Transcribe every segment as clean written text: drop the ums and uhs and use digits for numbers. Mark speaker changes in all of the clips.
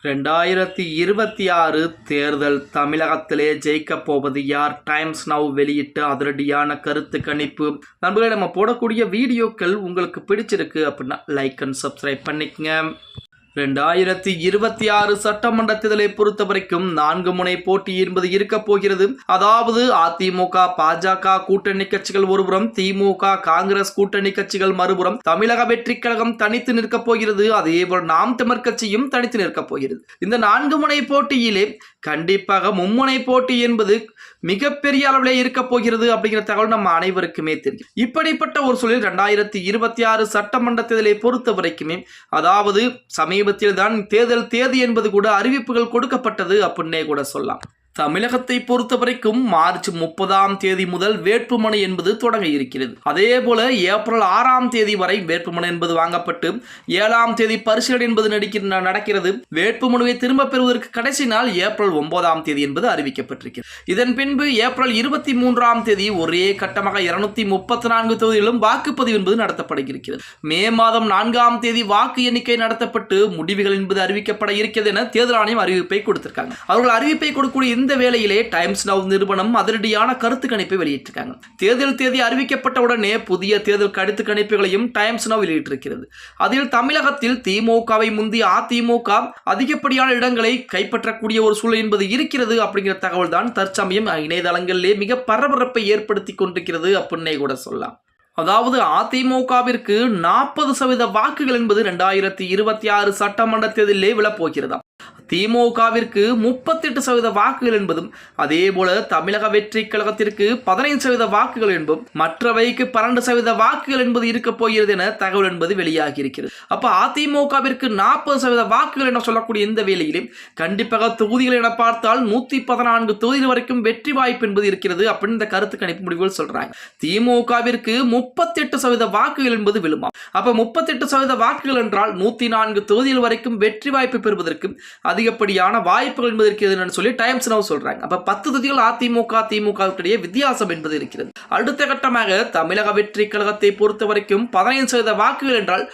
Speaker 1: 2026 தேர்தல் தமிழகத்திலே ஜெயிக்கப் போவது யார்? டைம்ஸ் நவ் வெளியிட்ட அதிரடியான கருத்து கணிப்பு. நண்பர்களே, நம்ம போடக்கூடிய வீடியோக்கள் உங்களுக்கு பிடிச்சிருக்கு அப்படின்னா லைக் அண்ட் சப்ஸ்கிரைப் பண்ணிக்கங்க. 2026 சட்டமன்ற தேர்தலை பொறுத்த வரைக்கும் 4 முனை போட்டி என்பது இருக்க போகிறது. அதாவது அதிமுக பாஜக கூட்டணி கட்சிகள் ஒருபுறம், திமுக காங்கிரஸ் கூட்டணி கட்சிகள் மறுபுறம், தமிழக வெற்றி கழகம் தனித்து நிற்கப் போகிறது. அதேபோல் நாம் தமிழர் கட்சியும் தனித்து நிற்கப் போகிறது. இந்த 4 முனை போட்டியிலே கண்டிப்பாக மும்முனை போட்டி என்பது மிகப்பெரிய அளவிலே இருக்க போகிறது அப்படிங்கிற தகவல் நம்ம அனைவருக்குமே தெரியும். இப்படிப்பட்ட ஒரு சூழலில் 2026 சட்டமன்ற தேர்தலை பொறுத்த வரைக்குமே, அதாவது சமீபத்தில் தான் தேர்தல் தேதி என்பது கூட அறிவிப்புகள் கொடுக்கப்பட்டது அப்படின்னே கூட சொல்லலாம். தமிழகத்தை பொறுத்த வரைக்கும் மார்ச் 30ஆம் தேதி முதல் வேட்புமனு என்பது தொடங்க இருக்கிறது. அதே போல ஏப்ரல் 6ஆம் தேதி வரை வேட்புமனு என்பது வாங்கப்பட்டு 7ஆம் தேதி பரிசீலனை என்பது நடக்கிறது. வேட்புமனுவை திரும்ப பெறுவதற்கு கடைசி நாள் ஏப்ரல் 9ஆம் தேதி என்பது அறிவிக்கப்பட்டிருக்கிறது. இதன் பின்பு ஏப்ரல் 23ஆம் தேதி ஒரே கட்டமாக 234 தொகுதிகளிலும் வாக்குப்பதிவு என்பது நடத்தப்படுகிறது. மே மாதம் 4ஆம் தேதி வாக்கு எண்ணிக்கை நடத்தப்பட்டு முடிவுகள் என்பது அறிவிக்கப்பட இருக்கிறது என தேர்தல் ஆணையம் அறிவிப்பை கொடுத்திருக்காங்க. அவர்கள் அறிவிப்பை கொடுக்கக்கூடிய இந்த வேளையிலே டைம்ஸ் நவ் நிறுவனம் அதிரடியான கருத்து கணிப்பை வெளியிட்டிருக்காங்க. தேர்தல் தேதி அறிவிக்கப்பட்ட உடனே புதிய தேர்தல் கருத்து கணிப்புகளையும் டைம்ஸ் நவ் வெளியிட்டிருக்கிறது. அதில் தமிழகத்தில் திமுகவை முந்தி அதிமுக அதிகப்படியான இடங்களை கைப்பற்றக்கூடிய ஒரு சூழல் என்பது இருக்கிறது அப்படிங்கிற தகவல் தான் தற்சமயம் இணையதளங்களிலே மிக பரபரப்பை ஏற்படுத்தி கொண்டிருக்கிறது அப்படின்னே கூட சொல்லலாம். அதாவது அதிமுகவிற்கு 40% வாக்குகள் என்பது 2026 சட்டமன்ற தேர்தலிலே விழப்போகிறதாம். திமுகவிற்கு 38% வாக்குகள் என்பதும், அதே போல தமிழக வெற்றி கழகத்திற்கு 15% வாக்குகள் என்பதும், மற்றவைக்கு 12% வாக்குகள் என்பது இருக்க போகிறது என தகவல் என்பது வெளியாகி இருக்கிறது. அப்ப அதிமுகவிற்கு 40% வாக்குகள் என சொல்லக்கூடிய இந்த வேளையிலே கண்டிப்பாக தொகுதிகள் என பார்த்தால் 114 தொகுதிகள் வரைக்கும் வெற்றி வாய்ப்பு என்பது இருக்கிறது அப்படின்னு இந்த கருத்து கணிப்பு முடிவுகள் சொல்றாங்க. திமுகவிற்கு 38% வாக்குகள் என்பது விழுமா. அப்ப 38% வாக்குகள் என்றால் 104 தொகுதிகள் வரைக்கும் வெற்றி வாய்ப்பு பெறுவதற்கு அதிகப்படியான வாய்ப்புகள் என்பது இருக்கிறது சொல்லி டைம்ஸ் நவ் சொல்றாங்க. அப்ப 10 தொகுதிகள் அதிமுக திமுக வித்தியாசம் என்பது இருக்கிறது. அடுத்த கட்டமாக தமிழக வெற்றி கழகத்தை பொறுத்த வரைக்கும் 15% வாக்குகள் என்றால்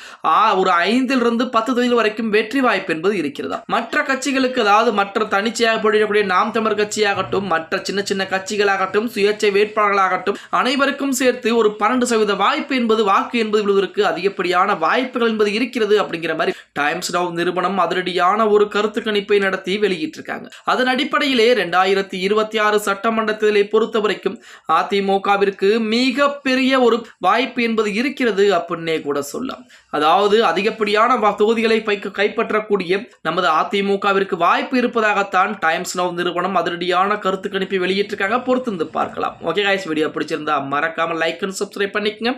Speaker 1: ஒரு 5 10 தொகுதிகள் வரைக்கும் வெற்றி வாய்ப்பு என்பது இருக்கிறதா. மற்ற கட்சிகளுக்கு, அதாவது மற்ற தனிச்சையாக போட்டியிடக்கூடிய நாம் தமிழர் கட்சியாகட்டும், மற்ற சின்ன சின்ன கட்சிகளாகட்டும், சுயேட்சை வேட்பாளர்களாகட்டும், அனைவருக்கும் சேர்த்து ஒரு 12% வாய்ப்பு என்பது வாக்கு என்பது விழுவதற்கு அதிகப்படியான வாய்ப்புகள் என்பது இருக்கிறது அப்படிங்கிற மாதிரி டைம்ஸ் நவ் நிறுவனம் அதிரடியான ஒரு கருத்து கணிப்பை நடத்தி வெளியிட்டிருக்காங்க. அதன் அடிப்படையிலே 2026 சட்டமன்ற தேர்தலை பொறுத்த வரைக்கும் அதிமுகவிற்கு மிகப்பெரிய ஒரு வாய்ப்பு என்பது இருக்கிறது அப்படின்னே கூட சொல்லலாம். அதாவது அதிகப்படியான தொகுதிகளை கைப்பற்றக்கூடிய நமது அதிமுகவிற்கு வாய்ப்பு இருப்பதாகத்தான் டைம்ஸ் நவ் நிறுவனம் அதிரடியான கருத்து கணிப்பை வெளியிட்டிருக்காங்க. பொறுத்து பார்க்கலாம். ஓகே गाइस, வீடியோ பிடிச்சிருந்தா மறக்காம லைக் அண்ட் சப்ஸ்கிரைப் பண்ணிக்கங்க.